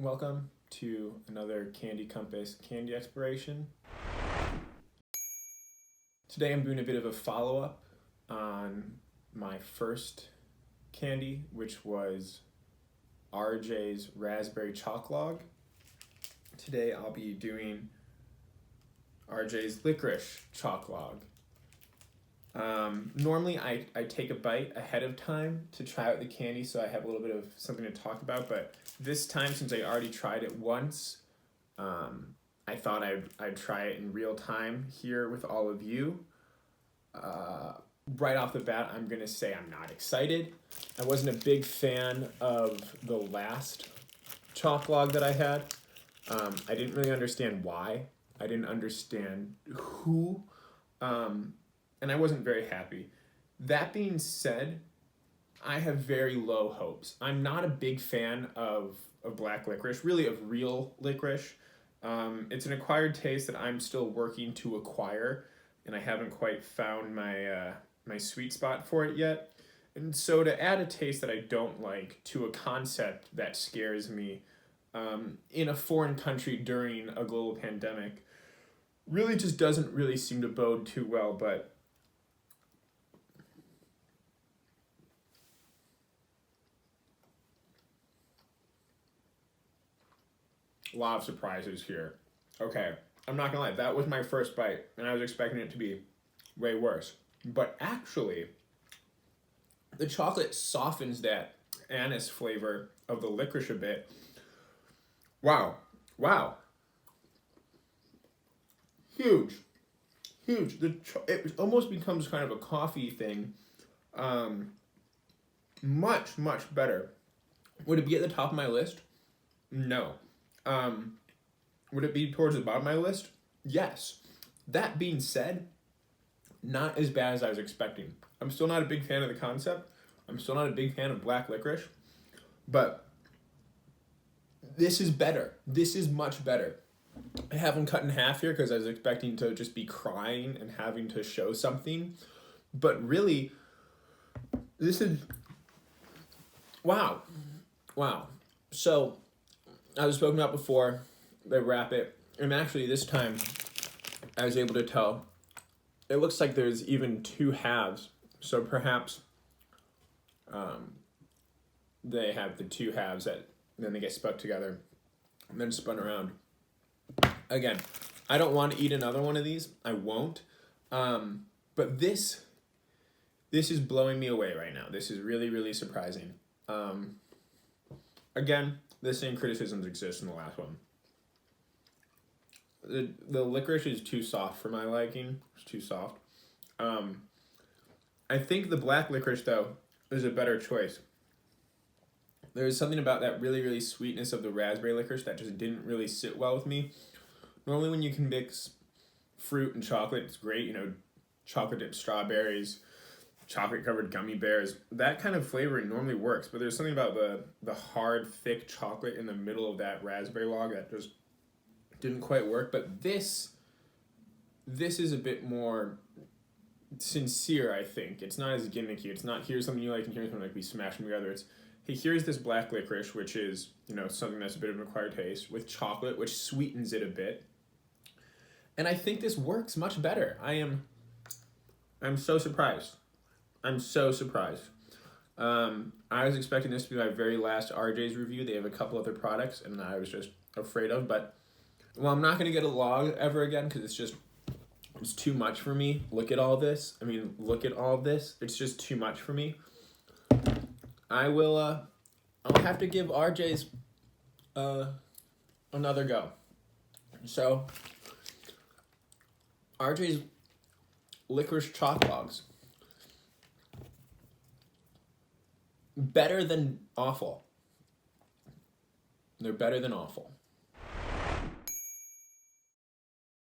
Welcome to another Candy Compass candy exploration. Today I'm doing a bit of a follow-up on my first candy, which was RJ's Raspberry Choc Log. Today I'll be doing RJ's Licorice Choc Log. Normally I take a bite ahead of time to try out the candy so I have a little bit of something to talk about, but this time, since I already tried it once, I thought I'd try it in real time here with all of you. Right off the bat, I'm going to say I'm not excited. I wasn't a big fan of the last Choc Log that I had. I didn't really understand why. I didn't understand who. And I wasn't very happy. That being said, I have very low hopes. I'm not a big fan of black licorice, really of real licorice. It's an acquired taste that I'm still working to acquire, and I haven't quite found my sweet spot for it yet. And so to add a taste that I don't like to a concept that scares me in a foreign country during a global pandemic really just doesn't really seem to bode too well, but a lot of surprises here. Okay, I'm not gonna lie, that was my first bite, and I was expecting it to be way worse. But actually, the chocolate softens that anise flavor of the licorice a bit. Wow. Huge. It almost becomes kind of a coffee thing. Much better. Would it be at the top of my list? No. Would it be towards the bottom of my list? Yes. That being said, not as bad as I was expecting. I'm still not a big fan of the concept. I'm still not a big fan of black licorice. But this is better. This is much better. I have them cut in half here because I was expecting to just be crying and having to show something. But really, this is... Wow. So, I was spoken about before, they wrap it, and actually this time I was able to tell it looks like there's even two halves, so perhaps they have the two halves that then they get stuck together and then spun around. Again, I don't want to eat another one of these. I won't. But this is blowing me away right now. This is really surprising. Again, the same criticisms exist in the last one. The licorice is too soft for my liking. It's too soft. I think the black licorice, though, is a better choice. There's something about that really sweetness of the raspberry licorice that just didn't really sit well with me. Normally when you can mix fruit and chocolate, it's great. You know, chocolate dipped strawberries, chocolate covered gummy bears, that kind of flavoring normally works, but there's something about the hard, thick chocolate in the middle of that raspberry log that just didn't quite work. But this is a bit more sincere, I think. It's not as gimmicky. It's not here's something you like and here's something like we smash them together. It's hey, here's this black licorice, which is, you know, something that's a bit of an acquired taste, with chocolate, which sweetens it a bit. And I think this works much better. I'm so surprised. I'm so surprised. I was expecting this to be my very last RJ's review. They have a couple other products, and I was just afraid of. But, well, I'm not going to get a log ever again because it's too much for me. Look at all this. It's just too much for me. I'll have to give RJ's another go. So, RJ's Licorice Choc Logs. Better than awful. They're better than awful.